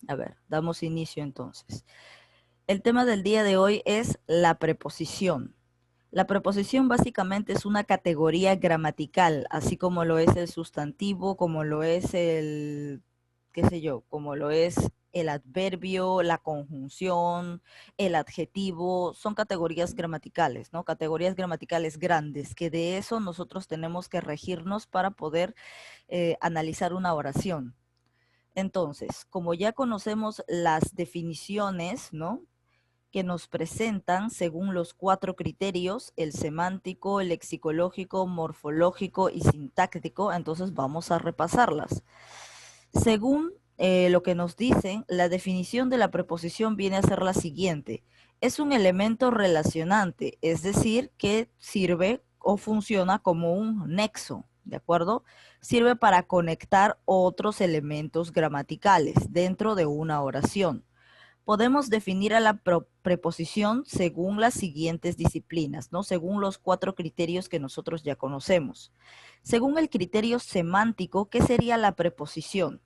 A ver, damos inicio entonces. El tema del día de hoy es la preposición. La preposición básicamente es una categoría gramatical, así como lo es el sustantivo, como lo es el, qué sé yo, como lo es el adverbio, la conjunción, el adjetivo, son categorías gramaticales, ¿no? Categorías gramaticales grandes, que de eso nosotros tenemos que regirnos para poder analizar una oración. Entonces, como ya conocemos las definiciones, ¿no?, que nos presentan según los 4 criterios, el semántico, el lexicológico, morfológico y sintáctico, entonces vamos a repasarlas. Según lo que nos dicen, la definición de la preposición viene a ser la siguiente. Es un elemento relacionante, es decir, que sirve o funciona como un nexo, ¿de acuerdo? Sirve para conectar otros elementos gramaticales dentro de una oración. Podemos definir a la preposición según las siguientes disciplinas, ¿no? Según los 4 criterios que nosotros ya conocemos. Según el criterio semántico, ¿qué sería la preposición?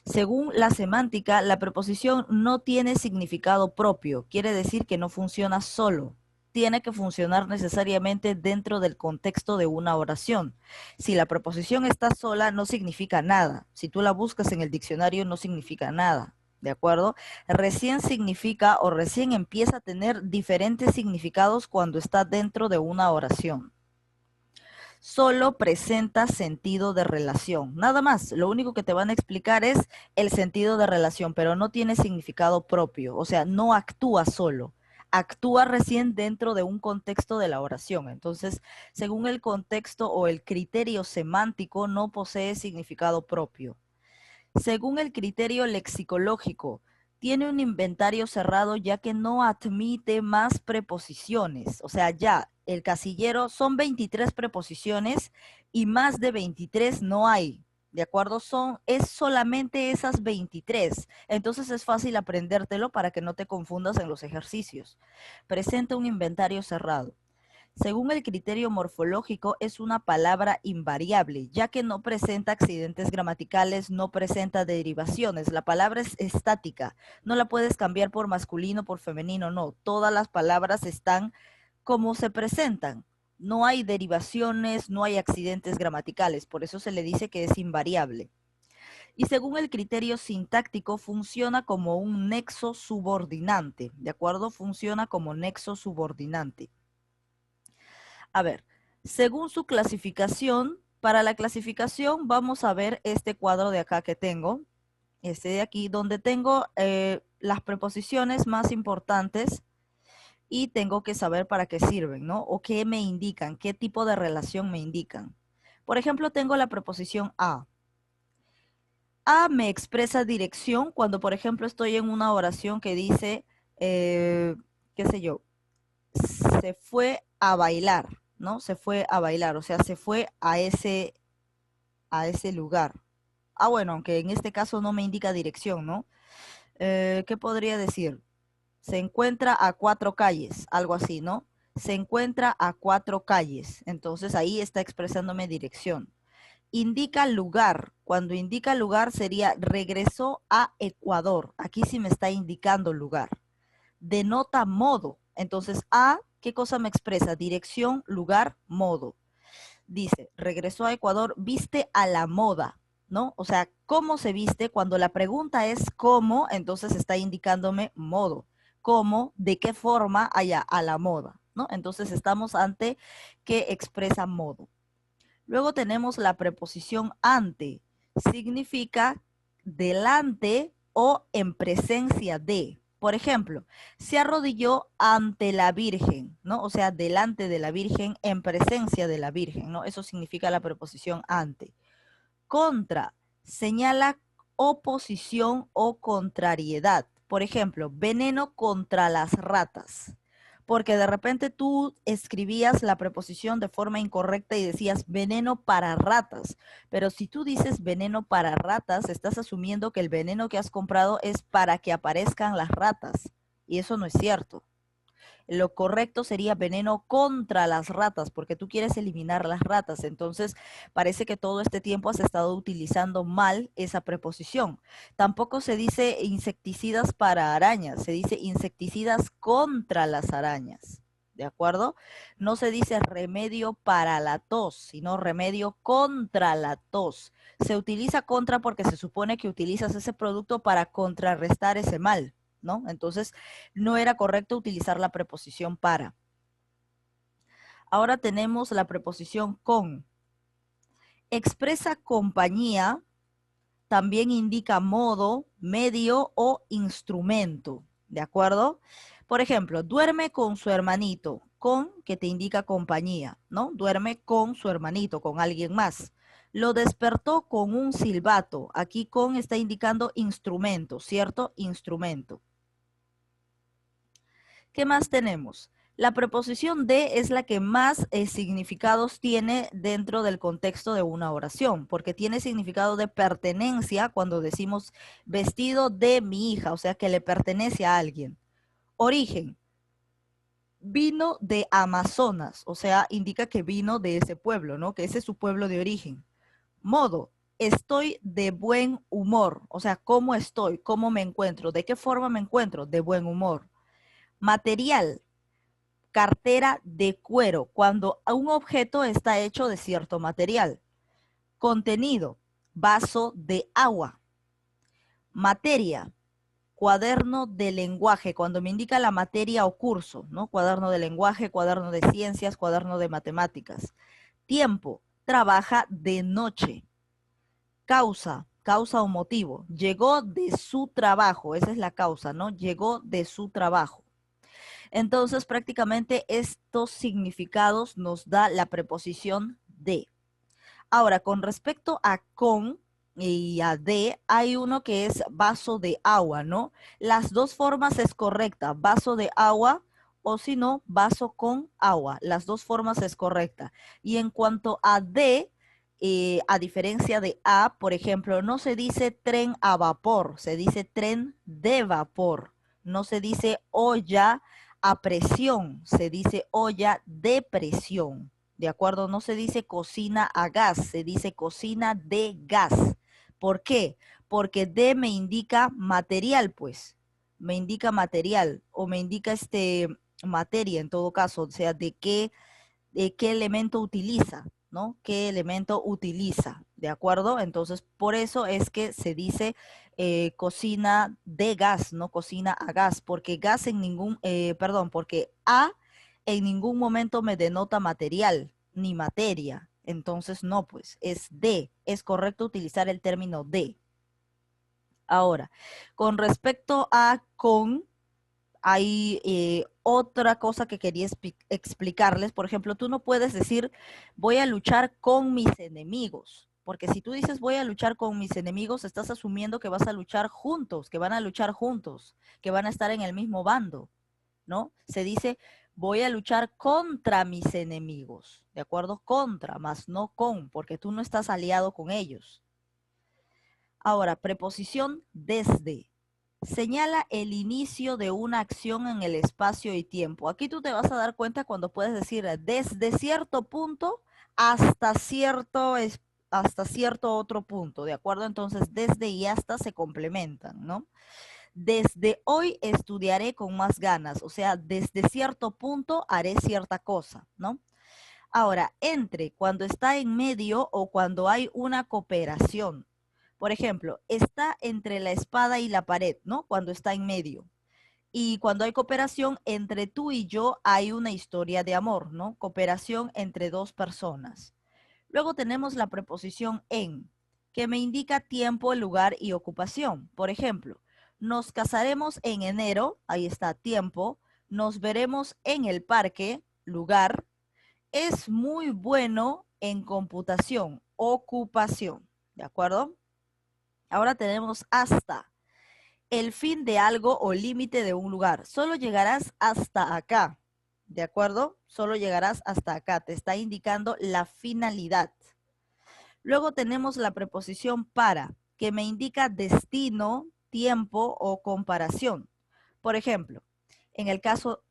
Según la semántica, la preposición no tiene significado propio, quiere decir que no funciona solo. Tiene que funcionar necesariamente dentro del contexto de una oración. Si la preposición está sola, no significa nada. Si tú la buscas en el diccionario, no significa nada. ¿De acuerdo? Recién significa o recién empieza a tener diferentes significados cuando está dentro de una oración. Solo presenta sentido de relación. Nada más, lo único que te van a explicar es el sentido de relación, pero no tiene significado propio, o sea, no actúa solo. Actúa recién dentro de un contexto de la oración. Entonces, según el contexto o el criterio semántico, no posee significado propio. Según el criterio lexicológico, tiene un inventario cerrado ya que no admite más preposiciones. O sea, ya el casillero son 23 preposiciones y más de 23 no hay. ¿De acuerdo? Es solamente esas 23. Entonces es fácil aprendértelo para que no te confundas en los ejercicios. Presenta un inventario cerrado. Según el criterio morfológico, es una palabra invariable, ya que no presenta accidentes gramaticales, no presenta derivaciones. La palabra es estática, no la puedes cambiar por masculino, por femenino, no. Todas las palabras están como se presentan. No hay derivaciones, no hay accidentes gramaticales, por eso se le dice que es invariable. Y según el criterio sintáctico, funciona como un nexo subordinante, ¿de acuerdo? Funciona como nexo subordinante. A ver, según su clasificación, para la clasificación vamos a ver este cuadro de acá que tengo, este de aquí, donde tengo las preposiciones más importantes y tengo que saber para qué sirven, ¿no? O qué me indican, qué tipo de relación me indican. Por ejemplo, tengo la preposición a. A me expresa dirección cuando, por ejemplo, estoy en una oración que dice, qué sé yo, se fue a bailar, ¿no? Se fue a bailar, o sea, se fue a ese lugar. Ah, bueno, aunque en este caso no me indica dirección, ¿no? ¿Qué podría decir? Se encuentra a 4 calles, algo así, ¿no? Se encuentra a 4 calles, entonces ahí está expresándome dirección. Indica lugar, cuando indica lugar sería regresó a Ecuador, aquí sí me está indicando lugar. Denota modo. Entonces, a, ¿qué cosa me expresa? Dirección, lugar, modo. Dice, regresó a Ecuador, viste a la moda, ¿no? O sea, ¿cómo se viste? Cuando la pregunta es cómo, entonces está indicándome modo. ¿Cómo? ¿De qué forma? Allá, a la moda, ¿no? Entonces estamos ante que expresa modo. Luego tenemos la preposición ante. Significa delante o en presencia de. Por ejemplo, se arrodilló ante la Virgen, ¿no? O sea, delante de la Virgen, en presencia de la Virgen, ¿no? Eso significa la preposición ante. Contra, señala oposición o contrariedad. Por ejemplo, veneno contra las ratas. Porque de repente tú escribías la preposición de forma incorrecta y decías veneno para ratas. Pero si tú dices veneno para ratas, estás asumiendo que el veneno que has comprado es para que aparezcan las ratas. Y eso no es cierto. lo correcto sería veneno contra las ratas, porque tú quieres eliminar las ratas. Entonces, parece que todo este tiempo has estado utilizando mal esa preposición. Tampoco se dice insecticidas para arañas, se dice insecticidas contra las arañas. ¿De acuerdo? No se dice remedio para la tos, sino remedio contra la tos. Se utiliza contra porque se supone que utilizas ese producto para contrarrestar ese mal, ¿no? Entonces, no era correcto utilizar la preposición para. Ahora tenemos la preposición con. Expresa compañía, también indica modo, medio o instrumento, ¿de acuerdo? Por ejemplo, duerme con su hermanito, con que te indica compañía, ¿no? Duerme con su hermanito, con alguien más. Lo despertó con un silbato. Aquí con está indicando instrumento, ¿cierto? Instrumento. ¿Qué más tenemos? La preposición de es la que más significados tiene dentro del contexto de una oración, porque tiene significado de pertenencia cuando decimos vestido de mi hija, o sea que le pertenece a alguien. Origen, vino de Amazonas, o sea, indica que vino de ese pueblo, ¿no? Que ese es su pueblo de origen. Modo, estoy de buen humor, o sea, ¿cómo estoy? ¿Cómo me encuentro? ¿De qué forma me encuentro? De buen humor. Material, cartera de cuero, cuando un objeto está hecho de cierto material. Contenido, vaso de agua. Materia, cuaderno de lenguaje, cuando me indica la materia o curso, ¿no? Cuaderno de lenguaje, cuaderno de ciencias, cuaderno de matemáticas. Tiempo, trabaja de noche. Causa, causa o motivo, llegó de su trabajo, esa es la causa, ¿no? Llegó de su trabajo. Entonces, prácticamente estos significados nos da la preposición de. Ahora, con respecto a con y a de, hay uno que es vaso de agua, ¿no? Las dos formas es correcta, vaso de agua o si no, vaso con agua. Las dos formas es correcta. Y en cuanto a de, a diferencia de a, por ejemplo, no se dice tren a vapor, se dice tren de vapor. No se dice olla a presión, se dice olla de presión. ¿De acuerdo? No se dice cocina a gas, se dice cocina de gas. ¿Por qué? Porque de me indica material, pues. Me indica material o me indica materia en todo caso, o sea, de qué elemento utiliza, ¿no? ¿Qué elemento utiliza? ¿De acuerdo? Entonces, por eso es que se dice cocina de gas, no cocina a gas, porque gas en ningún, perdón, porque a en ningún momento me denota material ni materia. Entonces, no, pues es de. Es correcto utilizar el término de. Ahora, con respecto a con, hay otra cosa que quería explicarles. Por ejemplo, tú no puedes decir voy a luchar con mis enemigos, porque si tú dices voy a luchar con mis enemigos, estás asumiendo que vas a luchar juntos, que van a luchar juntos, que van a estar en el mismo bando, ¿no? Se dice voy a luchar contra mis enemigos, ¿de acuerdo? Contra, más no con, porque tú no estás aliado con ellos. Ahora, preposición desde. Señala el inicio de una acción en el espacio y tiempo. Aquí tú te vas a dar cuenta cuando puedes decir desde cierto punto hasta hasta cierto otro punto, ¿de acuerdo? Entonces, desde y hasta se complementan, ¿no? Desde hoy estudiaré con más ganas, o sea, desde cierto punto haré cierta cosa, ¿no? Ahora, entre, cuando está en medio o cuando hay una cooperación. Por ejemplo, está entre la espada y la pared, ¿no? Cuando está en medio. Y cuando hay cooperación, entre tú y yo hay una historia de amor, ¿no? Cooperación entre dos personas. Luego tenemos la preposición en, que me indica tiempo, lugar y ocupación. Por ejemplo, nos casaremos en enero, ahí está tiempo. Nos veremos en el parque, lugar. Es muy bueno en computación, ocupación. ¿De acuerdo? Ahora tenemos hasta el fin de algo o límite de un lugar. Solo llegarás hasta acá. ¿De acuerdo? Solo llegarás hasta acá. Te está indicando la finalidad. Luego tenemos la preposición para, que me indica destino, tiempo o comparación. Por ejemplo, en el caso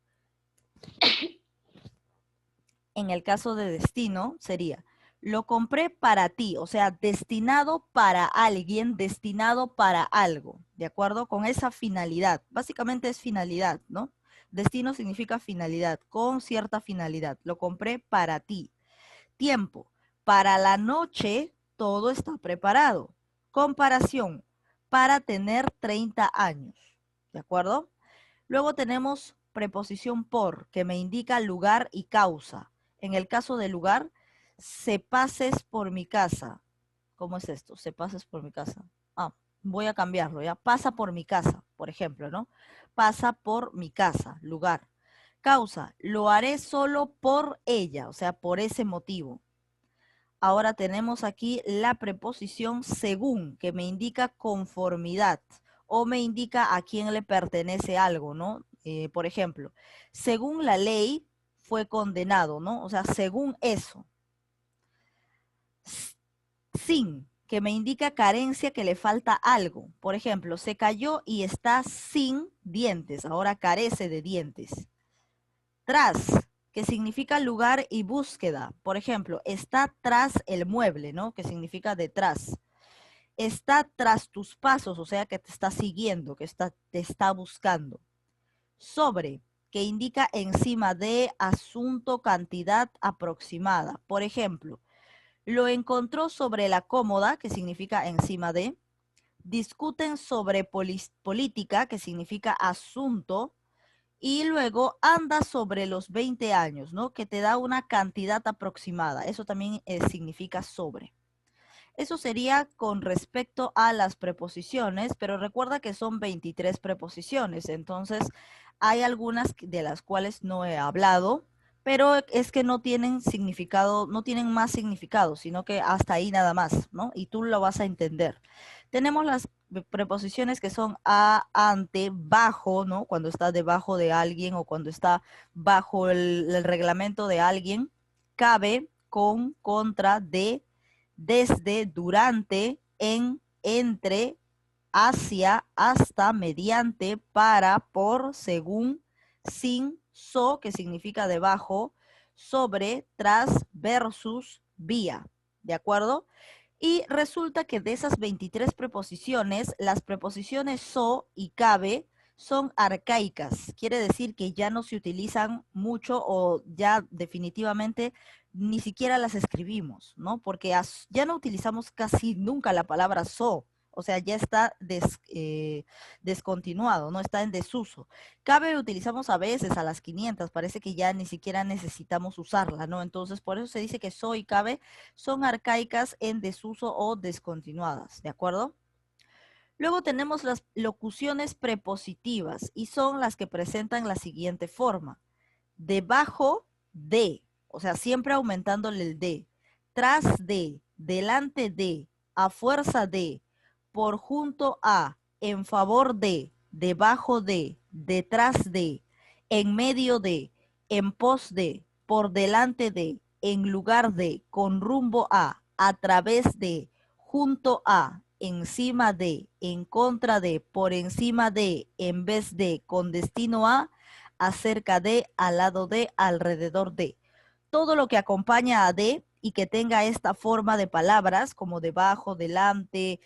En el caso de destino sería, lo compré para ti, o sea, destinado para alguien, destinado para algo, ¿de acuerdo? Con esa finalidad. Básicamente es finalidad, ¿no? Destino significa finalidad, con cierta finalidad. Lo compré para ti. Tiempo. Para la noche todo está preparado. Comparación. Para tener 30 años. ¿De acuerdo? Luego tenemos preposición por, que me indica lugar y causa. En el caso de lugar, se pases por mi casa. ¿Cómo es esto? Se pases por mi casa. Ah, voy a cambiarlo, ¿ya? Pasa por mi casa, por ejemplo, ¿no? Pasa por mi casa, lugar. Causa, lo haré solo por ella, o sea, por ese motivo. Ahora tenemos aquí la preposición según, que me indica conformidad o me indica a quién le pertenece algo, ¿no? Por ejemplo, según la ley fue condenado, ¿no? O sea, según eso. Sin, que me indica carencia, que le falta algo. Por ejemplo, se cayó y está sin dientes, ahora carece de dientes. Tras, que significa lugar y búsqueda. Por ejemplo, está tras el mueble, ¿no? Que significa detrás. Está tras tus pasos, o sea que te está siguiendo, que te está buscando. Sobre, que indica encima de, asunto, cantidad aproximada. Por ejemplo, lo encontró sobre la cómoda, que significa encima de. Discuten sobre política, que significa asunto. Y luego anda sobre los 20 años, ¿no? Que te da una cantidad aproximada. Eso también significa sobre. Eso sería con respecto a las preposiciones, pero recuerda que son 23 preposiciones, entonces hay algunas de las cuales no he hablado, pero es que no tienen significado, no tienen más significado, sino que hasta ahí nada más, ¿no? Y tú lo vas a entender. Tenemos las preposiciones que son a, ante, bajo, ¿no? Cuando está debajo de alguien o cuando está bajo el reglamento de alguien, cabe, con, contra, de, desde, durante, en, entre, hacia, hasta, mediante, para, por, según, sin, que significa debajo, sobre, tras, versus, vía. ¿De acuerdo? Y resulta que de esas 23 preposiciones, las preposiciones y cabe son arcaicas. Quiere decir que ya no se utilizan mucho o ya definitivamente ni siquiera las escribimos, ¿no? Porque ya no utilizamos casi nunca la palabra o sea, ya está descontinuado, ¿no? Está en desuso. Cabe utilizamos a veces a las 500, parece que ya ni siquiera necesitamos usarla, ¿no? Entonces, por eso se dice que y cabe son arcaicas en desuso o descontinuadas, ¿de acuerdo? Luego tenemos las locuciones prepositivas y son las que presentan la siguiente forma. Debajo de, o sea, siempre aumentándole el de, tras de, delante de, a fuerza de, por junto a, en favor de, debajo de, detrás de, en medio de, en pos de, por delante de, en lugar de, con rumbo a través de, junto a, encima de, en contra de, por encima de, en vez de, con destino a, acerca de, al lado de, alrededor de. Todo lo que acompaña a de y que tenga esta forma de palabras como debajo, delante,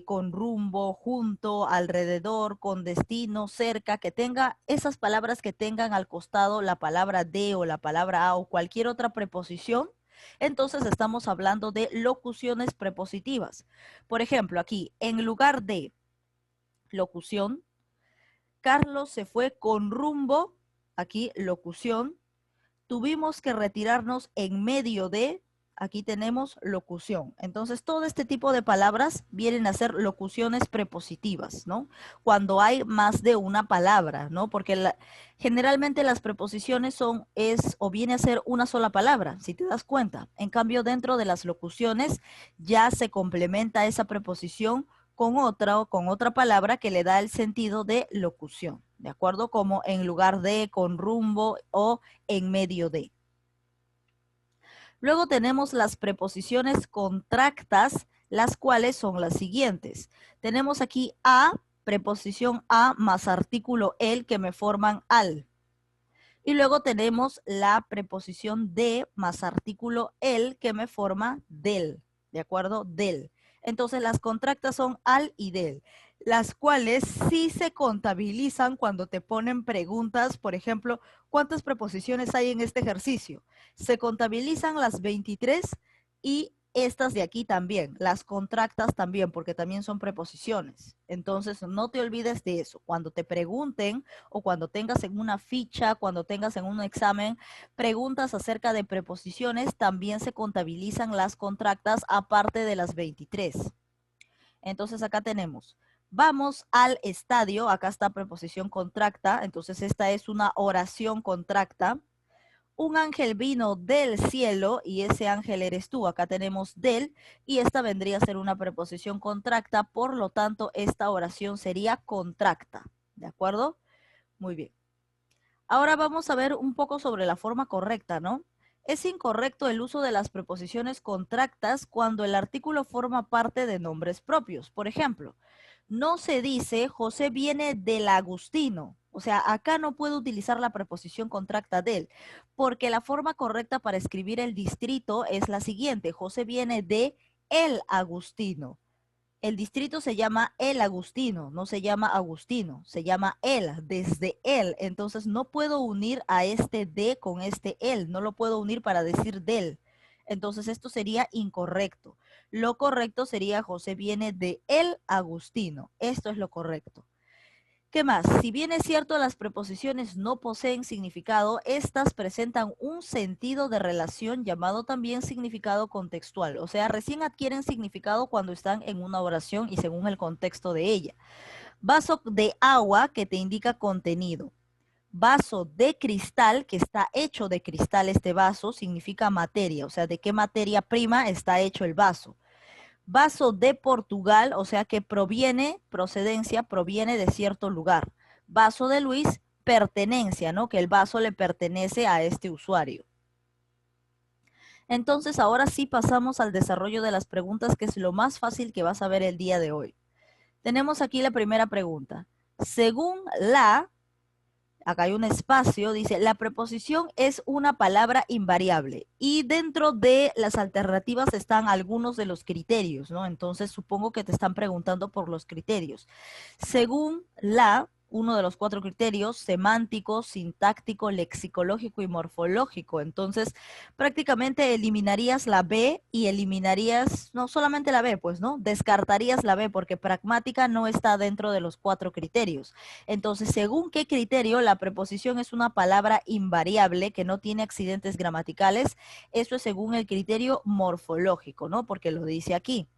con rumbo, junto, alrededor, con destino, cerca, que tenga esas palabras que tengan al costado la palabra de o la palabra a o cualquier otra preposición. Entonces estamos hablando de locuciones prepositivas. Por ejemplo, aquí, en lugar de locución, Carlos se fue con rumbo, aquí locución, tuvimos que retirarnos en medio de, aquí tenemos locución. Entonces, todo este tipo de palabras vienen a ser locuciones prepositivas, ¿no? Cuando hay más de una palabra, ¿no? Porque generalmente las preposiciones es o viene a ser una sola palabra, si te das cuenta. En cambio, dentro de las locuciones ya se complementa esa preposición con otra palabra que le da el sentido de locución, ¿de acuerdo? Como en lugar de, con rumbo o en medio de. Luego tenemos las preposiciones contractas, las cuales son las siguientes. Tenemos aquí a, preposición a más artículo el que me forman al. Y luego tenemos la preposición de más artículo el que me forma del, ¿de acuerdo? Del. Entonces las contractas son al y del, las cuales sí se contabilizan cuando te ponen preguntas, por ejemplo, ¿cuántas preposiciones hay en este ejercicio? Se contabilizan las 23 y estas de aquí también, las contractas también, porque también son preposiciones. Entonces no te olvides de eso. Cuando te pregunten o cuando tengas en una ficha, cuando tengas en un examen preguntas acerca de preposiciones, también se contabilizan las contractas aparte de las 23. Entonces acá tenemos, vamos al estadio, acá está preposición contracta, entonces esta es una oración contracta. Un ángel vino del cielo y ese ángel eres tú. Acá tenemos del y esta vendría a ser una preposición contracta, por lo tanto esta oración sería contracta. ¿De acuerdo? Muy bien. Ahora vamos a ver un poco sobre la forma correcta, ¿no? Es incorrecto el uso de las preposiciones contractas cuando el artículo forma parte de nombres propios. Por ejemplo, no se dice José viene del Agustino. O sea, acá no puedo utilizar la preposición contracta del, porque la forma correcta para escribir el distrito es la siguiente. José viene de el Agustino. El distrito se llama El Agustino, no se llama Agustino, se llama El, desde él. Entonces no puedo unir a este de con este él, no lo puedo unir para decir del. Entonces esto sería incorrecto. Lo correcto sería José viene de El Agustino. Esto es lo correcto. ¿Qué más? Si bien es cierto las preposiciones no poseen significado, estas presentan un sentido de relación llamado también significado contextual. O sea, recién adquieren significado cuando están en una oración y según el contexto de ella. Vaso de agua que te indica contenido. Vaso de cristal, que está hecho de cristal este vaso, significa materia. O sea, de qué materia prima está hecho el vaso. Vaso de Portugal, o sea que procedencia, proviene de cierto lugar. Vaso de Luis, pertenencia, ¿no? Que el vaso le pertenece a este usuario. Entonces, ahora sí pasamos al desarrollo de las preguntas, que es lo más fácil que vas a ver el día de hoy. Tenemos aquí la primera pregunta. Según acá hay un espacio, dice, la preposición es una palabra invariable y dentro de las alternativas están algunos de los criterios, ¿no? Entonces supongo que te están preguntando por los criterios. Según uno de los 4 criterios, semántico, sintáctico, lexicológico y morfológico. Entonces, prácticamente eliminarías la B y eliminarías, no solamente la B, pues, ¿no? Descartarías la B porque pragmática no está dentro de los 4 criterios. Entonces, según qué criterio, la preposición es una palabra invariable que no tiene accidentes gramaticales. Eso es según el criterio morfológico, ¿no? Porque lo dice aquí.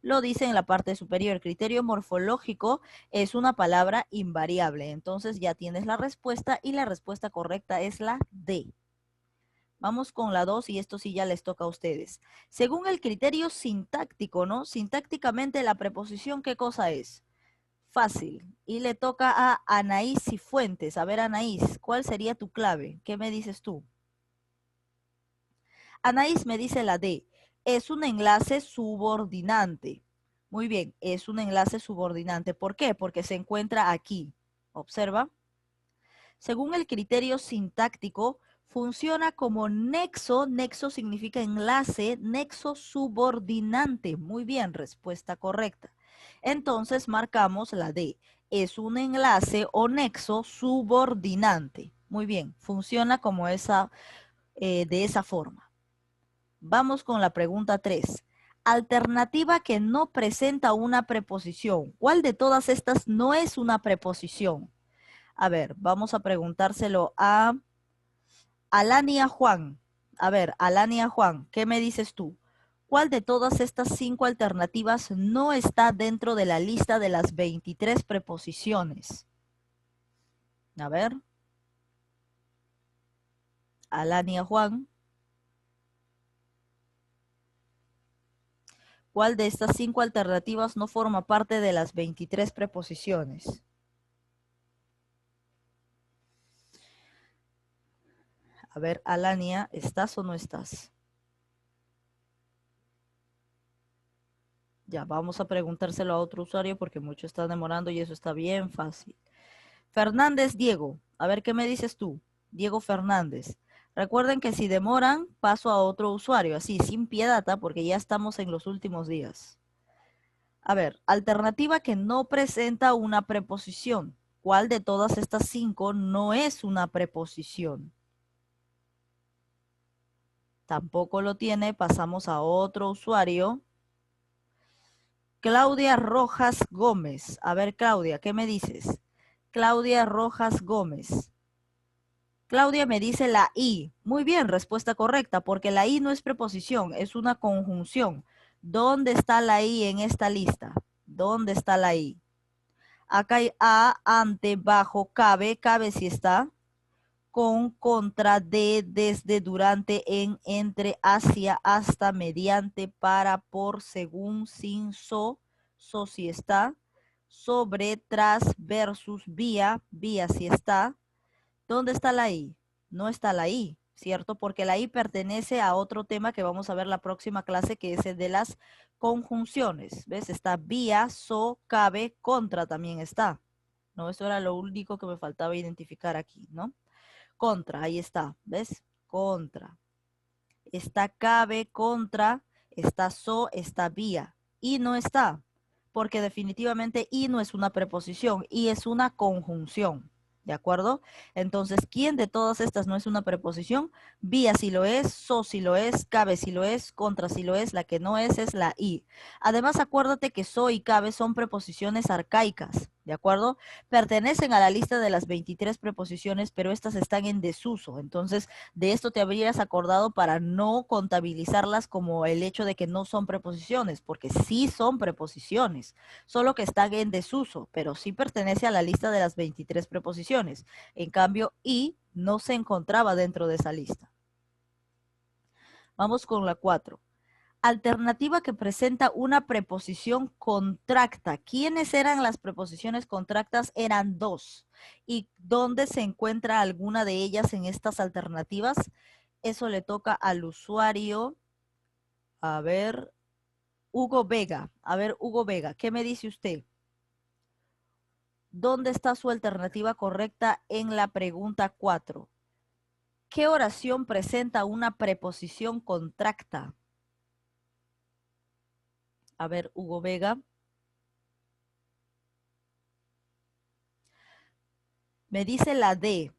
Lo dice en la parte superior. El criterio morfológico es una palabra invariable. Entonces ya tienes la respuesta y la respuesta correcta es la D. Vamos con la 2 y esto sí ya les toca a ustedes. Según el criterio sintáctico, ¿no? Sintácticamente la preposición, ¿qué cosa es? Fácil. Y le toca a Anaís Cifuentes. A ver, Anaís, ¿cuál sería tu clave? ¿Qué me dices tú? Anaís me dice la D. Es un enlace subordinante. Muy bien, es un enlace subordinante. ¿Por qué? Porque se encuentra aquí. Observa. Según el criterio sintáctico, funciona como nexo. Nexo significa enlace, nexo subordinante. Muy bien, respuesta correcta. Entonces marcamos la D. Es un enlace o nexo subordinante. Muy bien, funciona como de esa forma. Vamos con la pregunta 3. Alternativa que no presenta una preposición. ¿Cuál de todas estas no es una preposición? A ver, vamos a preguntárselo a Alania Juan. A ver, Alania Juan, ¿qué me dices tú? ¿Cuál de todas estas 5 alternativas no está dentro de la lista de las 23 preposiciones? A ver, Alania Juan. ¿Cuál de estas 5 alternativas no forma parte de las 23 preposiciones? A ver, Alania, ¿estás o no estás? Ya, vamos a preguntárselo a otro usuario porque mucho está demorando y eso está bien fácil. Fernández Diego, a ver, ¿qué me dices tú? Diego Fernández. Recuerden que si demoran, paso a otro usuario, así, sin piedad, porque ya estamos en los últimos días. A ver, alternativa que no presenta una preposición. ¿Cuál de todas estas 5 no es una preposición? Tampoco lo tiene, pasamos a otro usuario. Claudia Rojas Gómez. A ver, Claudia, ¿qué me dices? Claudia Rojas Gómez. Claudia me dice la I. Muy bien, respuesta correcta, porque la I no es preposición, es una conjunción. ¿Dónde está la I en esta lista? ¿Dónde está la I? Acá hay a, ante, bajo, cabe, cabe si está, con, contra, de, desde, durante, en, entre, hacia, hasta, mediante, para, por, según, sin, so si está, sobre, tras, versus, vía, vía si está. ¿Dónde está la I? No está la I, ¿cierto? Porque la I pertenece a otro tema que vamos a ver la próxima clase, que es el de las conjunciones. ¿Ves? Está vía, so, cabe, contra también está. No, eso era lo único que me faltaba identificar aquí, ¿no? Contra, ahí está, ¿ves? Contra. Está cabe, contra, está so, está vía. Y no está, porque definitivamente y no es una preposición, y es una conjunción. ¿De acuerdo? Entonces, ¿quién de todas estas no es una preposición? Vía si lo es, so si lo es, cabe si lo es, contra si lo es, la que no es la i. Además, acuérdate que so y cabe son preposiciones arcaicas, ¿de acuerdo? Pertenecen a la lista de las 23 preposiciones, pero estas están en desuso. Entonces, de esto te habrías acordado para no contabilizarlas como el hecho de que no son preposiciones, porque sí son preposiciones, solo que están en desuso, pero sí pertenece a la lista de las 23 preposiciones. En cambio, y no se encontraba dentro de esa lista. Vamos con la 4. Alternativa que presenta una preposición contracta. ¿Quiénes eran las preposiciones contractas? Eran 2. ¿Y dónde se encuentra alguna de ellas en estas alternativas? Eso le toca al usuario. A ver, Hugo Vega. A ver, Hugo Vega, ¿qué me dice usted? ¿Dónde está su alternativa correcta en la pregunta 4? ¿Qué oración presenta una preposición contracta? A ver, Hugo Vega. Me dice la D.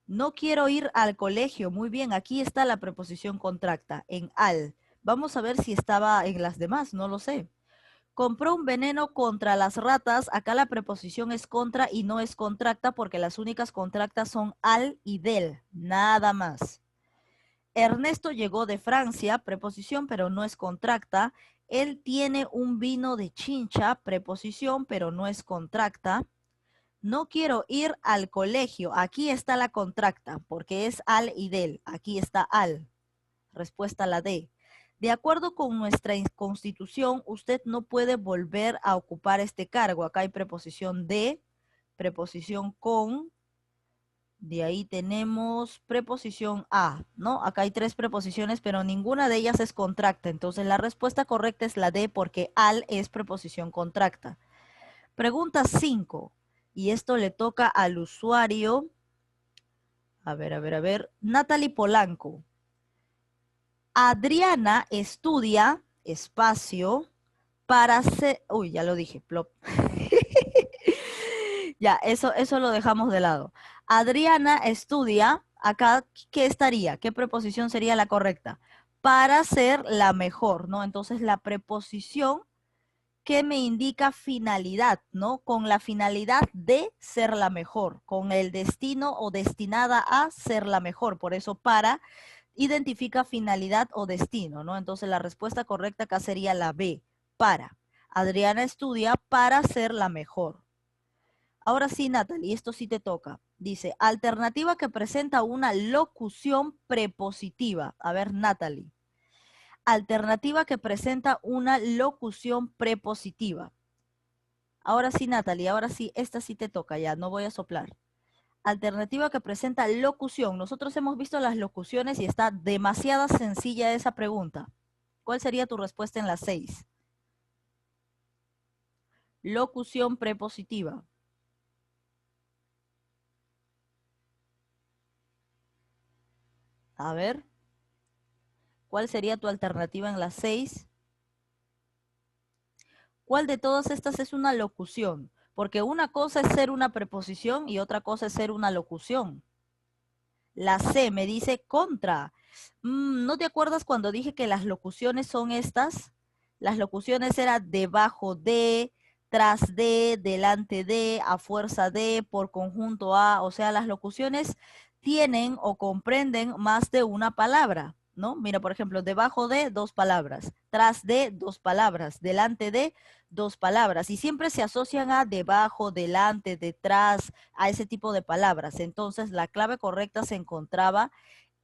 No quiero ir al colegio. Muy bien, aquí está la preposición contracta, en al. Vamos a ver si estaba en las demás, no lo sé. Compró un veneno contra las ratas. Acá la preposición es contra y no es contracta porque las únicas contractas son al y del, nada más. Ernesto llegó de Francia, preposición, pero no es contracta. Él tiene un vino de Chincha, preposición, pero no es contracta. No quiero ir al colegio. Aquí está la contracta, porque es al y del. Aquí está al. Respuesta la D. De acuerdo con nuestra constitución, usted no puede volver a ocupar este cargo. Acá hay preposición de, preposición con, de ahí tenemos preposición a, ¿no? Acá hay 3 preposiciones, pero ninguna de ellas es contracta. Entonces la respuesta correcta es la D, porque al es preposición contracta. Pregunta 5. Y esto le toca al usuario. A ver. Natalie Polanco. Adriana estudia, espacio, para ser... Uy, ya lo dije, plop. Ya, eso lo dejamos de lado. Adriana estudia, acá, ¿qué estaría? ¿Qué preposición sería la correcta? Para ser la mejor, ¿no? Entonces, la preposición que me indica finalidad, ¿no? Con la finalidad de ser la mejor, con el destino o destinada a ser la mejor. Por eso, para identifica finalidad o destino, ¿no? Entonces la respuesta correcta acá sería la B, para. Adriana estudia para ser la mejor. Ahora sí, Natalie, esto sí te toca. Dice, alternativa que presenta una locución prepositiva. A ver, Natalie. Alternativa que presenta una locución prepositiva. Ahora sí, Natalie, ahora sí, esta sí te toca ya, no voy a soplar. Alternativa que presenta locución. Nosotros hemos visto las locuciones y está demasiado sencilla esa pregunta. ¿Cuál sería tu respuesta en la 6? Locución prepositiva. A ver, ¿cuál sería tu alternativa en la 6? ¿Cuál de todas estas es una locución? Porque una cosa es ser una preposición y otra cosa es ser una locución. La C me dice contra. ¿No te acuerdas cuando dije que las locuciones son estas? Las locuciones eran debajo de, tras de, delante de, a fuerza de, por conjunto a. O sea, las locuciones tienen o comprenden más de una palabra, ¿no? Mira, por ejemplo, debajo de, dos palabras, tras de, dos palabras, delante de, dos palabras. Y siempre se asocian a debajo, delante, detrás, a ese tipo de palabras. Entonces, la clave correcta se encontraba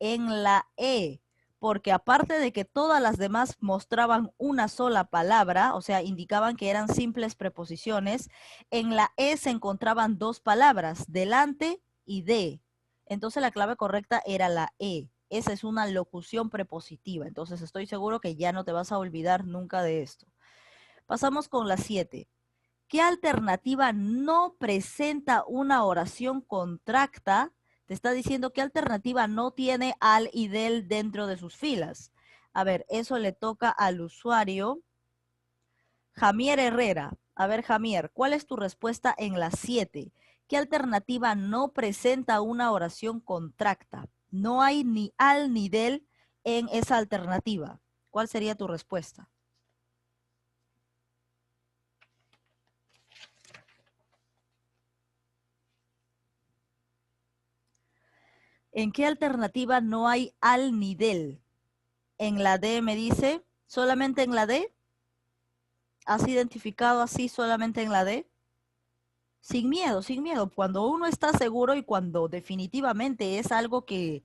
en la E, porque aparte de que todas las demás mostraban una sola palabra, o sea, indicaban que eran simples preposiciones, en la E se encontraban dos palabras, delante y de. Entonces, la clave correcta era la E. Esa es una locución prepositiva. Entonces, estoy seguro que ya no te vas a olvidar nunca de esto. Pasamos con la 7. ¿Qué alternativa no presenta una oración contracta? Te está diciendo qué alternativa no tiene al y del dentro de sus filas. A ver, eso le toca al usuario Jamier Herrera. A ver, Jamier, ¿cuál es tu respuesta en la 7? ¿Qué alternativa no presenta una oración contracta? No hay ni al ni del en esa alternativa. ¿Cuál sería tu respuesta? ¿En qué alternativa no hay al ni del? En la D me dice, solamente en la D. ¿Has identificado así solamente en la D? Sin miedo, sin miedo. Cuando uno está seguro y cuando definitivamente es algo que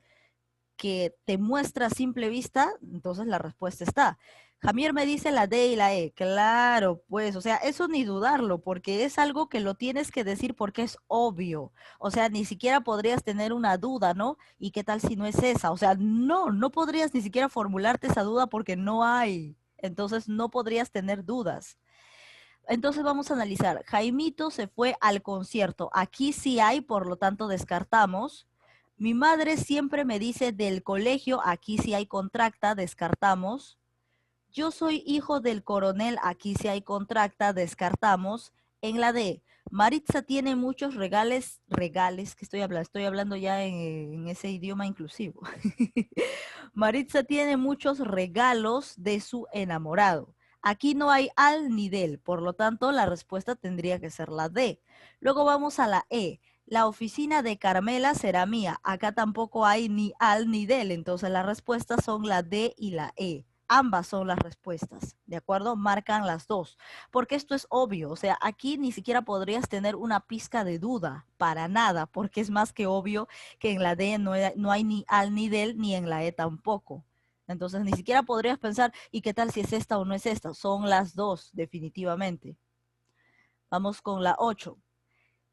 te muestra a simple vista, entonces la respuesta está. Jamier me dice la D y la E. Claro, pues, o sea, eso ni dudarlo, porque es algo que lo tienes que decir porque es obvio. O sea, ni siquiera podrías tener una duda, ¿no? ¿Y qué tal si no es esa? O sea, no podrías ni siquiera formularte esa duda porque no hay. Entonces no podrías tener dudas. Entonces vamos a analizar. Jaimito se fue al concierto. Aquí sí hay, por lo tanto descartamos. Mi madre siempre me dice del colegio, aquí sí hay contracta, descartamos. Yo soy hijo del coronel, aquí sí hay contracta, descartamos. En la D, Maritza tiene muchos regales, que estoy hablando ya en ese idioma inclusivo. Maritza tiene muchos regalos de su enamorado. Aquí no hay al ni del, por lo tanto la respuesta tendría que ser la D. Luego vamos a la E. La oficina de Carmela será mía. Acá tampoco hay ni al ni del, entonces las respuestas son la D y la E. Ambas son las respuestas, ¿de acuerdo? Marcan las dos, porque esto es obvio, o sea, aquí ni siquiera podrías tener una pizca de duda, para nada, porque es más que obvio que en la D no hay ni al ni del, ni en la E tampoco. Entonces, ni siquiera podrías pensar, ¿y qué tal si es esta o no es esta? Son las dos, definitivamente. Vamos con la 8.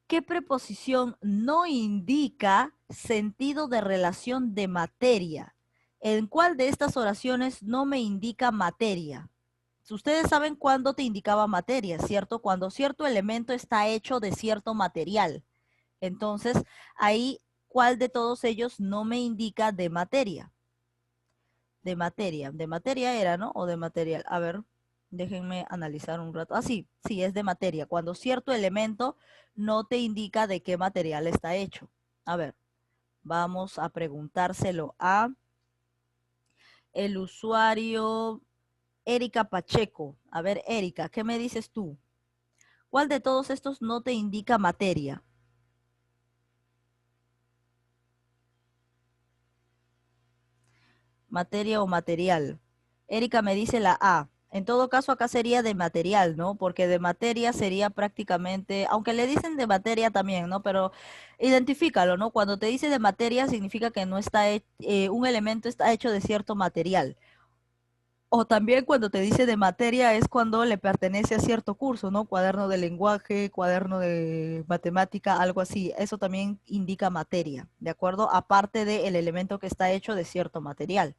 ¿Qué preposición no indica sentido de relación de materia? ¿En cuál de estas oraciones no me indica materia? Ustedes saben cuándo te indicaba materia, ¿cierto? Cuando cierto elemento está hecho de cierto material. Entonces, ahí, ¿cuál de todos ellos no me indica de materia? De materia era, ¿no? O de material. A ver, déjenme analizar un rato. Ah, sí, sí, es de materia. Cuando cierto elemento no te indica de qué material está hecho. A ver, vamos a preguntárselo a el usuario Erika Pacheco. A ver, Erika, ¿qué me dices tú? ¿Cuál de todos estos no te indica materia? Materia o material. Erika me dice la A. En todo caso, acá sería de material, ¿no? Porque de materia sería prácticamente, aunque le dicen de materia también, ¿no? Pero identifícalo, ¿no? Cuando te dice de materia significa que no está, un elemento está hecho de cierto material. O también cuando te dice de materia es cuando le pertenece a cierto curso, ¿no? Cuaderno de lenguaje, cuaderno de matemática, algo así. Eso también indica materia, ¿de acuerdo? Aparte del elemento que está hecho de cierto material.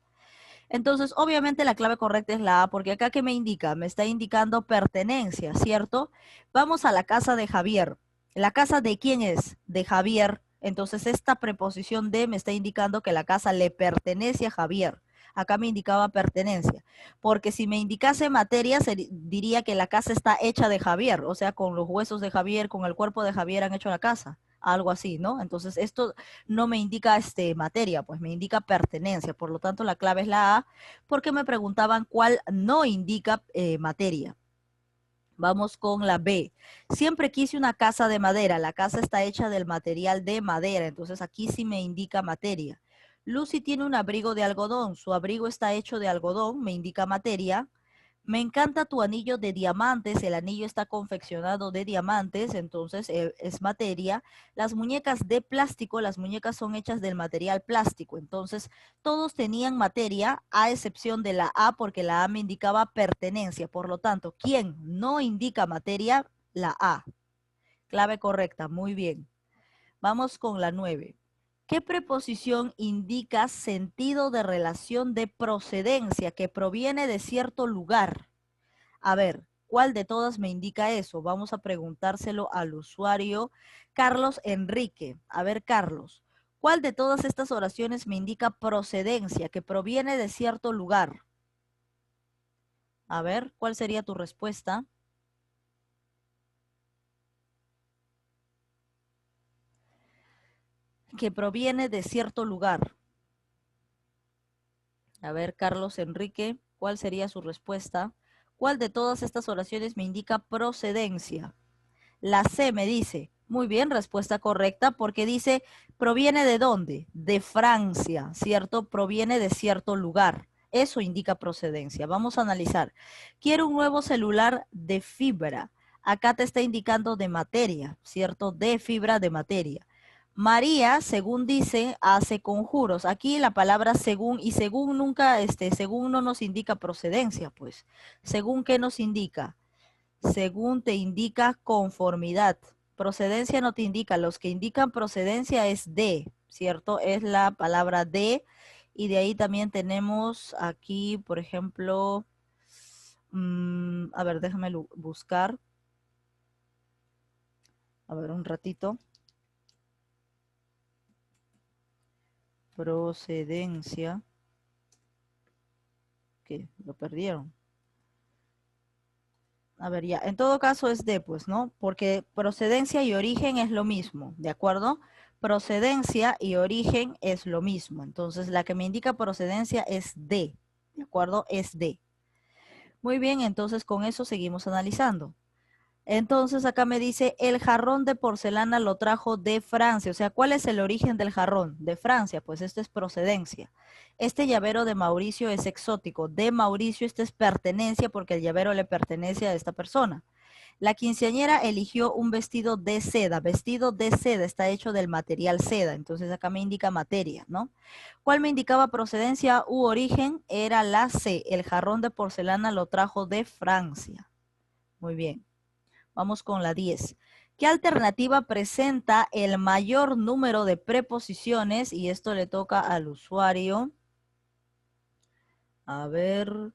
Entonces, obviamente la clave correcta es la A, porque acá ¿qué me indica? Me está indicando pertenencia, ¿cierto? Vamos a la casa de Javier. ¿La casa de quién es? De Javier. Entonces esta preposición de me está indicando que la casa le pertenece a Javier. Acá me indicaba pertenencia. Porque si me indicase materia, diría que la casa está hecha de Javier. O sea, con los huesos de Javier, con el cuerpo de Javier han hecho la casa. Algo así, ¿no? Entonces esto no me indica materia, pues me indica pertenencia. Por lo tanto, la clave es la A, porque me preguntaban cuál no indica materia. Vamos con la B. Siempre quise una casa de madera. La casa está hecha del material de madera. Entonces aquí sí me indica materia. Lucy tiene un abrigo de algodón. Su abrigo está hecho de algodón. Me indica materia. Me encanta tu anillo de diamantes. El anillo está confeccionado de diamantes. Entonces es materia. Las muñecas de plástico. Las muñecas son hechas del material plástico. Entonces todos tenían materia, a excepción de la A, porque la A me indicaba pertenencia. Por lo tanto, ¿quién no indica materia? La A. Clave correcta, muy bien. Vamos con la 9. ¿Qué preposición indica sentido de relación de procedencia que proviene de cierto lugar? A ver, ¿cuál de todas me indica eso? Vamos a preguntárselo al usuario Carlos Enrique. A ver, Carlos, ¿cuál de todas estas oraciones me indica procedencia, que proviene de cierto lugar? A ver, ¿cuál sería tu respuesta? Que proviene de cierto lugar. A ver, Carlos Enrique, ¿cuál sería su respuesta? ¿Cuál de todas estas oraciones me indica procedencia? La C me dice, muy bien, respuesta correcta, porque dice, ¿proviene de dónde? De Francia, ¿cierto? Proviene de cierto lugar. Eso indica procedencia. Vamos a analizar. Quiero un nuevo celular de fibra. Acá te está indicando de materia, ¿cierto? De fibra de materia. María, según dice, hace conjuros. Aquí la palabra según y según nunca, según no nos indica procedencia, pues. ¿Según qué nos indica? Según te indica conformidad. Procedencia no te indica. Los que indican procedencia es de, ¿cierto? Es la palabra de. Y de ahí también tenemos aquí, por ejemplo, a ver, déjame buscar. A ver, un ratito. Procedencia. ¿Qué? Lo perdieron. A ver, ya, en todo caso es de, pues, ¿no? Porque procedencia y origen es lo mismo, ¿de acuerdo? Procedencia y origen es lo mismo. Entonces, la que me indica procedencia es ¿de acuerdo? Es de. Muy bien, entonces con eso seguimos analizando. Entonces acá me dice, el jarrón de porcelana lo trajo de Francia. O sea, ¿cuál es el origen del jarrón? De Francia, pues esto es procedencia. Este llavero de Mauricio es exótico. De Mauricio, esto es pertenencia porque el llavero le pertenece a esta persona. La quinceañera eligió un vestido de seda. Vestido de seda está hecho del material seda. Entonces acá me indica materia, ¿no? ¿Cuál me indicaba procedencia u origen? Era la C. El jarrón de porcelana lo trajo de Francia. Muy bien. Vamos con la 10. ¿Qué alternativa presenta el mayor número de preposiciones? Y esto le toca al usuario. A ver,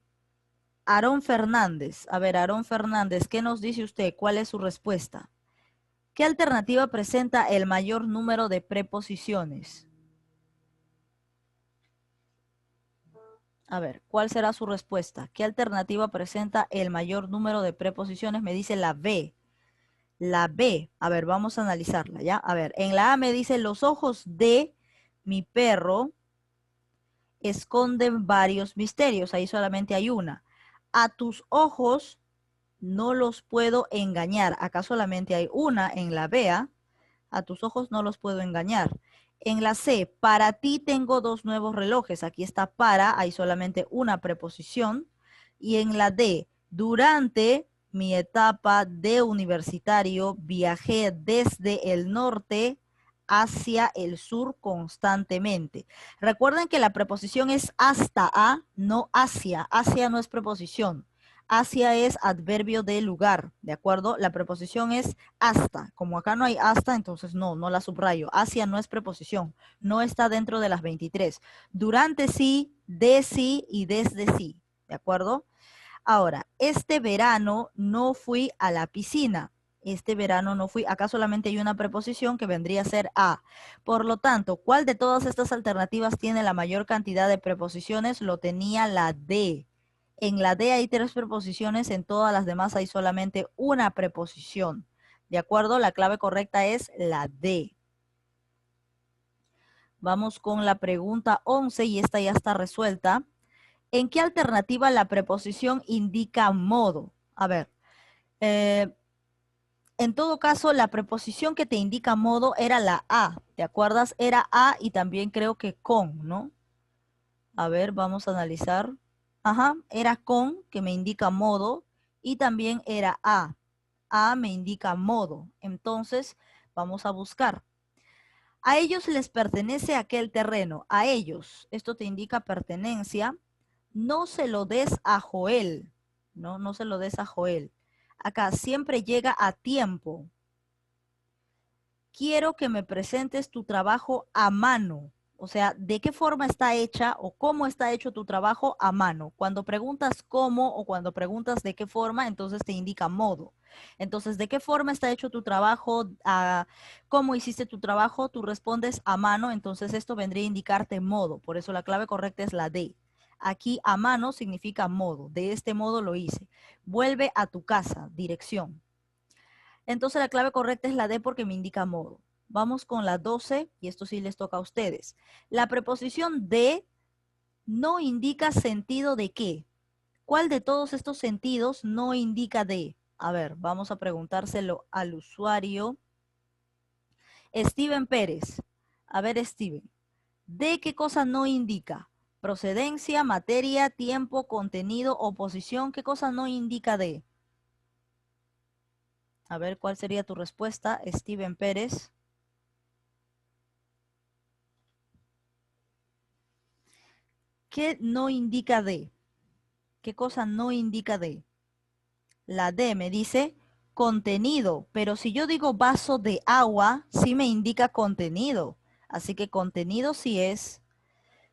Aarón Fernández. A ver, Aarón Fernández, ¿qué nos dice usted? ¿Cuál es su respuesta? ¿Qué alternativa presenta el mayor número de preposiciones? A ver, ¿cuál será su respuesta? ¿Qué alternativa presenta el mayor número de preposiciones? Me dice la B. La B, a ver, vamos a analizarla, ¿ya? A ver, en la A me dice, los ojos de mi perro esconden varios misterios. Ahí solamente hay una. A tus ojos no los puedo engañar. Acá solamente hay una en la B. A tus ojos no los puedo engañar. En la C, para ti tengo dos nuevos relojes. Aquí está para, hay solamente una preposición. Y en la D, durante mi etapa de universitario viajé desde el norte hacia el sur constantemente. Recuerden que la preposición es hasta a, no hacia. Hacia no es preposición. Hacia es adverbio de lugar, ¿de acuerdo? La preposición es hasta. Como acá no hay hasta, entonces no la subrayo. Hacia no es preposición. No está dentro de las 23. Durante sí, de sí y desde sí, ¿de acuerdo? Ahora, este verano no fui a la piscina. Este verano no fui. Acá solamente hay una preposición que vendría a ser a. Por lo tanto, ¿cuál de todas estas alternativas tiene la mayor cantidad de preposiciones? Lo tenía la D. En la D hay 3 preposiciones, en todas las demás hay solamente una preposición. ¿De acuerdo? La clave correcta es la D. Vamos con la pregunta 11 y esta ya está resuelta. ¿En qué alternativa la preposición indica modo? A ver, en todo caso, la preposición que te indica modo era la a, ¿te acuerdas? Era a y también creo que con, ¿no? A ver, vamos a analizar. Ajá, era con, que me indica modo, y también era a. A me indica modo. Entonces, vamos a buscar. A ellos les pertenece aquel terreno. A ellos, esto te indica pertenencia. No se lo des a Joel, ¿no? No se lo des a Joel. Acá siempre llega a tiempo. Quiero que me presentes tu trabajo a mano. O sea, ¿de qué forma está hecha o cómo está hecho tu trabajo a mano? Cuando preguntas cómo o cuando preguntas de qué forma, entonces te indica modo. Entonces, ¿de qué forma está hecho tu trabajo? ¿Cómo hiciste tu trabajo? Tú respondes a mano, entonces esto vendría a indicarte modo. Por eso la clave correcta es la D. Aquí a mano significa modo. De este modo lo hice. Vuelve a tu casa, dirección. Entonces la clave correcta es la D porque me indica modo. Vamos con la 12 y esto sí les toca a ustedes. La preposición de no indica sentido de qué. ¿Cuál de todos estos sentidos no indica de? A ver, vamos a preguntárselo al usuario. Steven Pérez. A ver, Steven. ¿De qué cosa no indica? Procedencia, materia, tiempo, contenido, oposición. ¿Qué cosa no indica de? A ver, ¿cuál sería tu respuesta, Steven Pérez? ¿Qué no indica de? ¿Qué cosa no indica de? La D me dice contenido, pero si yo digo vaso de agua, sí me indica contenido. Así que contenido sí es.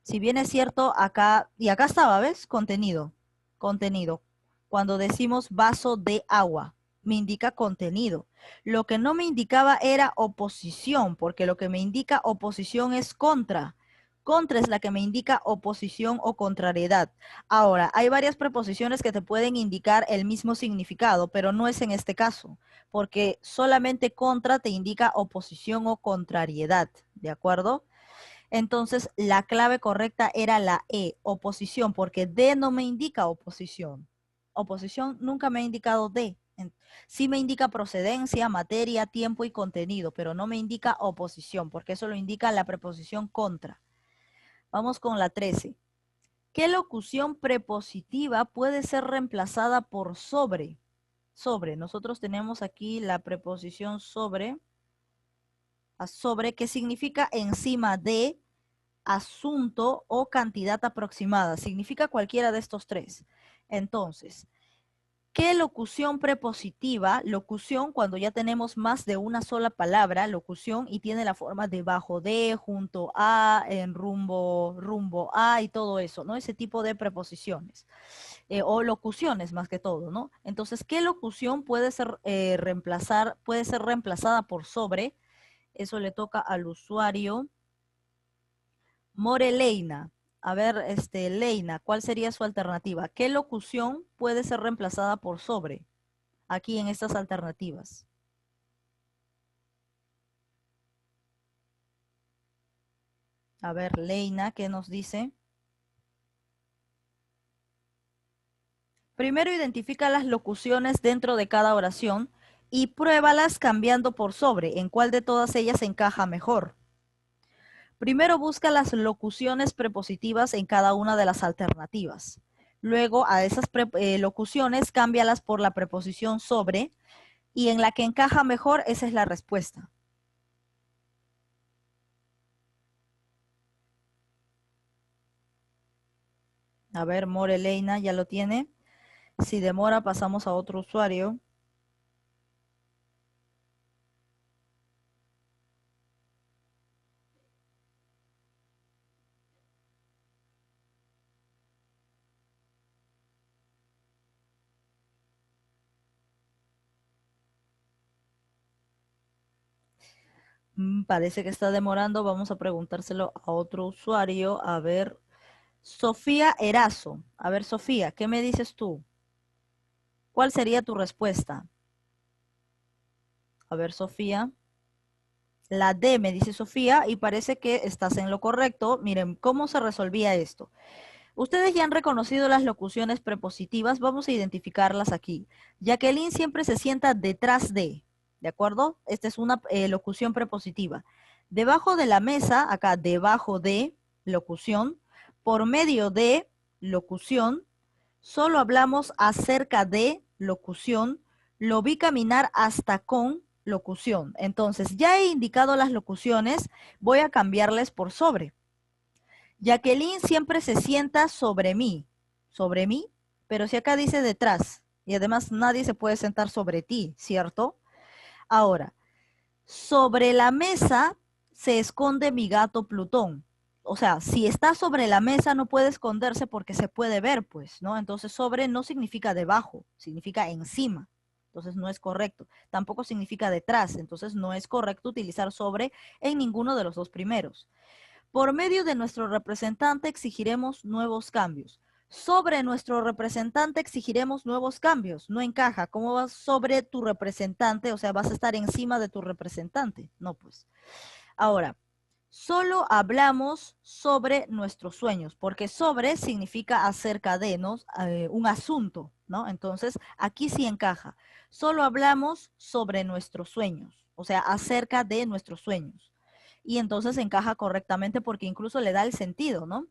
Si bien es cierto, acá, y acá estaba, ¿ves? Contenido, contenido. Cuando decimos vaso de agua, me indica contenido. Lo que no me indicaba era oposición, porque lo que me indica oposición es contra. Contra es la que me indica oposición o contrariedad. Ahora, hay varias preposiciones que te pueden indicar el mismo significado, pero no es en este caso, porque solamente contra te indica oposición o contrariedad, ¿de acuerdo? Entonces, la clave correcta era la E, oposición, porque D no me indica oposición. Oposición nunca me ha indicado D. Sí me indica procedencia, materia, tiempo y contenido, pero no me indica oposición, porque eso lo indica la preposición contra. Vamos con la 13. ¿Qué locución prepositiva puede ser reemplazada por sobre? Sobre. Nosotros tenemos aquí la preposición sobre, a sobre, que significa encima de, asunto o cantidad aproximada. Significa cualquiera de estos tres. Entonces, ¿qué locución prepositiva? Locución cuando ya tenemos más de una sola palabra, locución, y tiene la forma de bajo de, junto a, en rumbo, rumbo a y todo eso, ¿no? Ese tipo de preposiciones. O locuciones más que todo, ¿no? Entonces, ¿qué locución puede ser, puede ser reemplazada por sobre? Eso le toca al usuario. Moreleina. A ver, Leina, ¿cuál sería su alternativa? ¿Qué locución puede ser reemplazada por sobre? Aquí en estas alternativas. A ver, Leina, ¿qué nos dice? Primero identifica las locuciones dentro de cada oración y pruébalas cambiando por sobre. ¿En cuál de todas ellas encaja mejor? Primero busca las locuciones prepositivas en cada una de las alternativas. Luego a esas locuciones cámbialas por la preposición sobre y en la que encaja mejor, esa es la respuesta. A ver, Moreleina ya lo tiene. Si demora, pasamos a otro usuario. Parece que está demorando. Vamos a preguntárselo a otro usuario. A ver, Sofía Erazo. A ver, Sofía, ¿qué me dices tú? ¿Cuál sería tu respuesta? A ver, Sofía. La D, me dice Sofía, y parece que estás en lo correcto. Miren, ¿cómo se resolvía esto? Ustedes ya han reconocido las locuciones prepositivas, vamos a identificarlas aquí. Jacqueline siempre se sienta detrás ¿de acuerdo? Esta es una locución prepositiva. Debajo de la mesa, acá debajo de, locución, por medio de, locución, solo hablamos acerca de, locución, lo vi caminar hasta con, locución. Entonces, ya he indicado las locuciones, voy a cambiarles por sobre. Jacqueline siempre se sienta sobre mí, pero si acá dice detrás, y además nadie se puede sentar sobre ti, ¿cierto? Ahora, sobre la mesa se esconde mi gato Plutón. O sea, si está sobre la mesa no puede esconderse porque se puede ver, pues, ¿no? Entonces, sobre no significa debajo, significa encima. Entonces, no es correcto. Tampoco significa detrás. Entonces, no es correcto utilizar sobre en ninguno de los dos primeros. Por medio de nuestro representante exigiremos nuevos cambios. Sobre nuestro representante exigiremos nuevos cambios. No encaja. ¿Cómo vas sobre tu representante? O sea, vas a estar encima de tu representante. No, pues. Ahora, solo hablamos sobre nuestros sueños, porque sobre significa acerca de, ¿no? Un asunto, ¿no? Entonces, aquí sí encaja. Solo hablamos sobre nuestros sueños, o sea, acerca de nuestros sueños. Y entonces encaja correctamente porque incluso le da el sentido, ¿no?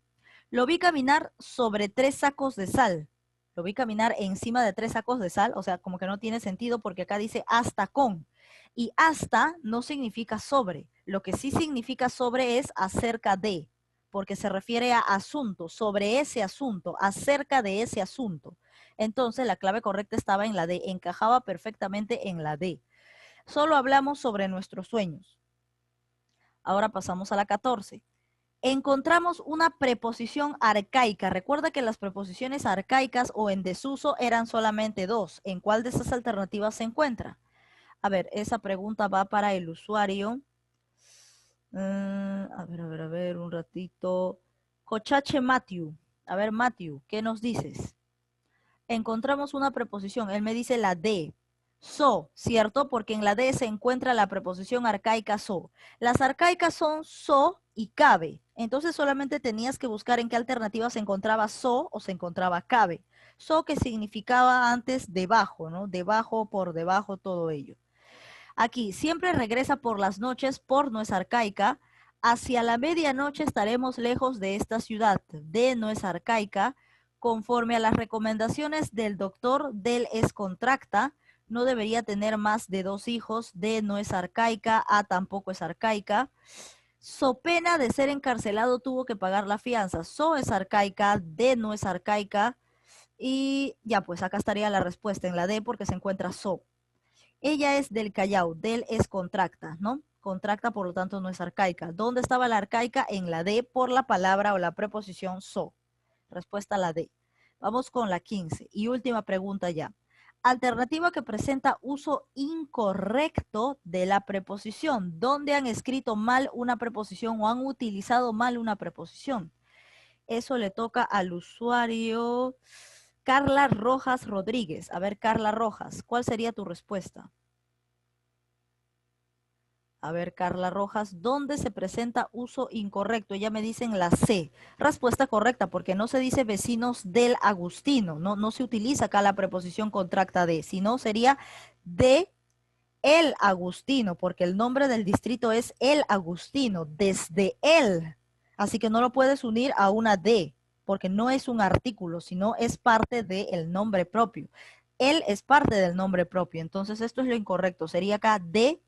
Lo vi caminar sobre 3 sacos de sal. Lo vi caminar encima de 3 sacos de sal, o sea, como que no tiene sentido porque acá dice hasta con. Y hasta no significa sobre. Lo que sí significa sobre es acerca de, porque se refiere a asunto, sobre ese asunto, acerca de ese asunto. Entonces la clave correcta estaba en la D, encajaba perfectamente en la D. Solo hablamos sobre nuestros sueños. Ahora pasamos a la 14. Encontramos una preposición arcaica. Recuerda que las preposiciones arcaicas o en desuso eran solamente dos. ¿En cuál de estas alternativas se encuentra? A ver, esa pregunta va para el usuario. A ver, un ratito. Cochache Matthew. A ver, Matthew, ¿qué nos dices? Encontramos una preposición. Él me dice la D. So, ¿cierto? Porque en la D se encuentra la preposición arcaica so. Las arcaicas son so y cabe. Entonces solamente tenías que buscar en qué alternativa se encontraba so o se encontraba cabe. So que significaba antes debajo, ¿no? Debajo, por debajo, todo ello. Aquí, siempre regresa por las noches, por no es arcaica. Hacia la medianoche estaremos lejos de esta ciudad. De no es arcaica. Conforme a las recomendaciones del doctor, del es contracta. No debería tener más de 2 hijos. De no es arcaica. A tampoco es arcaica. So pena de ser encarcelado tuvo que pagar la fianza. So es arcaica. De no es arcaica. Y ya, pues acá estaría la respuesta en la D porque se encuentra so. Ella es del Callao, del es contracta, ¿no? Contracta, por lo tanto, no es arcaica. ¿Dónde estaba la arcaica? En la D por la palabra o la preposición so. Respuesta a la D. Vamos con la 15 y última pregunta ya. Alternativa que presenta uso incorrecto de la preposición. ¿Dónde han escrito mal una preposición o han utilizado mal una preposición? Eso le toca al usuario Carla Rojas Rodríguez. A ver, Carla Rojas, ¿cuál sería tu respuesta? A ver, Carla Rojas, ¿dónde se presenta uso incorrecto? Ya me dicen la C. Respuesta correcta, porque no se dice vecinos del Agustino, no se utiliza acá la preposición contracta de, sino sería de el Agustino, porque el nombre del distrito es el Agustino, desde él. Así que no lo puedes unir a una de, porque no es un artículo, sino es parte del nombre propio. Él es parte del nombre propio, entonces esto es lo incorrecto, sería acá de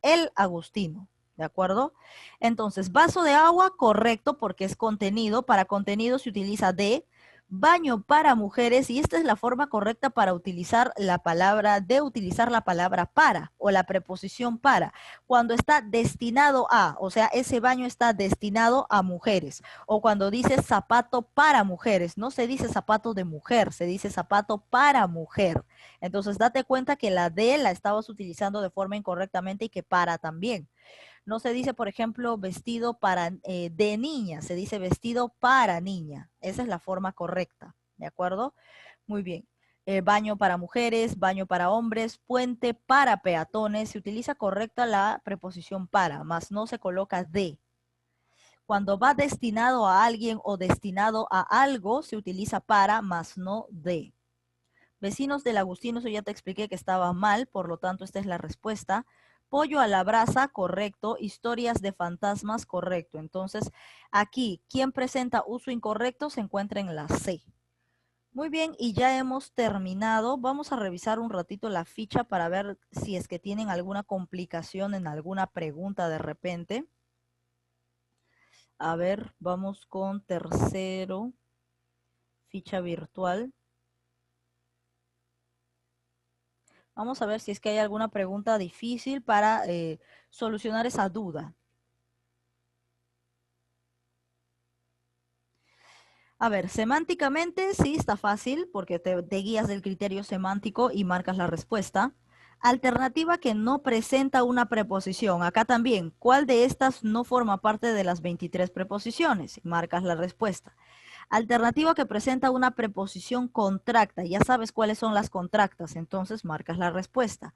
el Agustino, ¿de acuerdo? Entonces, vaso de agua, correcto, porque es contenido. Para contenido se utiliza de. Baño para mujeres, y esta es la forma correcta para utilizar la palabra, de utilizar la palabra para o la preposición para, cuando está destinado a, o sea, ese baño está destinado a mujeres, o cuando dice zapato para mujeres, no se dice zapato de mujer, se dice zapato para mujer. Entonces, date cuenta que la de la estabas utilizando de forma incorrectamente y que para también. No se dice, por ejemplo, vestido para, de niña, se dice vestido para niña. Esa es la forma correcta, ¿de acuerdo? Muy bien. Baño para mujeres, baño para hombres, puente para peatones. Se utiliza correcta la preposición para, más no se coloca de. Cuando va destinado a alguien o destinado a algo, se utiliza para, más no de. Vecinos del Agustino, eso ya te expliqué que estaba mal, por lo tanto esta es la respuesta. Pollo a la brasa, correcto. Historias de fantasmas, correcto. Entonces, aquí, ¿quién presenta uso incorrecto? Se encuentra en la C. Muy bien, y ya hemos terminado. Vamos a revisar un ratito la ficha para ver si es que tienen alguna complicación en alguna pregunta de repente. A ver, vamos con tercero, ficha virtual. Vamos a ver si es que hay alguna pregunta difícil para solucionar esa duda. A ver, semánticamente sí está fácil porque te guías del criterio semántico y marcas la respuesta. Alternativa que no presenta una preposición. Acá también, ¿cuál de estas no forma parte de las 23 preposiciones? Marcas la respuesta. Alternativa que presenta una preposición contracta. Ya sabes cuáles son las contractas, entonces marcas la respuesta.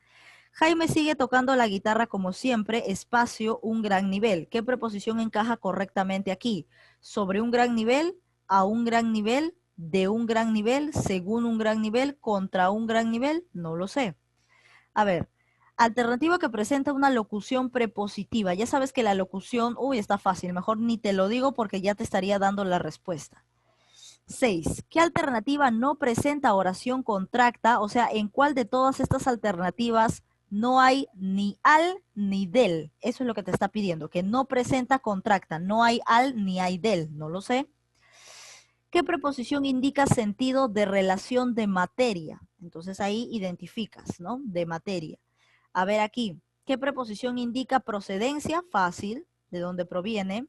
Jaime sigue tocando la guitarra como siempre, espacio, un gran nivel. ¿Qué preposición encaja correctamente aquí? Sobre un gran nivel, a un gran nivel, de un gran nivel, según un gran nivel, contra un gran nivel, no lo sé. A ver, alternativa que presenta una locución prepositiva. Ya sabes que la locución, uy, está fácil, mejor ni te lo digo porque ya te estaría dando la respuesta. 6. ¿Qué alternativa no presenta oración contracta? O sea, ¿en cuál de todas estas alternativas no hay ni al ni del? Eso es lo que te está pidiendo, que no presenta contracta. No hay al ni hay del. No lo sé. ¿Qué preposición indica sentido de relación de materia? Entonces ahí identificas, ¿no? De materia. A ver aquí, ¿qué preposición indica procedencia? Fácil, de dónde proviene.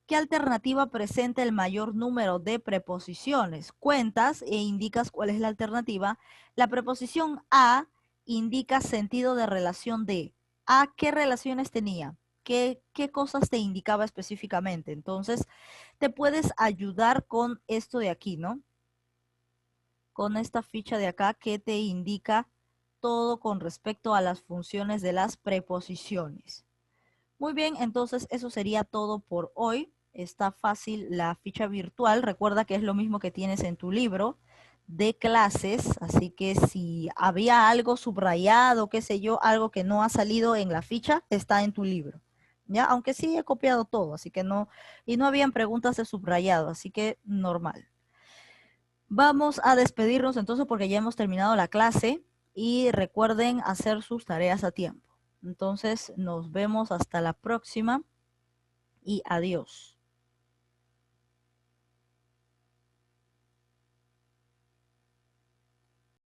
¿Qué alternativa presenta el mayor número de preposiciones? Cuentas e indicas cuál es la alternativa. La preposición a indica sentido de relación de. ¿A qué relaciones tenía? ¿Qué cosas te indicaba específicamente? Entonces, te puedes ayudar con esto de aquí, ¿no? Con esta ficha de acá que te indica todo con respecto a las funciones de las preposiciones. Muy bien, entonces eso sería todo por hoy. Está fácil la ficha virtual. Recuerda que es lo mismo que tienes en tu libro de clases, así que si había algo subrayado, qué sé yo, algo que no ha salido en la ficha, está en tu libro. ¿Ya? Aunque sí he copiado todo, así que no, y no habían preguntas de subrayado, así que normal. Vamos a despedirnos entonces porque ya hemos terminado la clase y recuerden hacer sus tareas a tiempo. Entonces nos vemos hasta la próxima y adiós.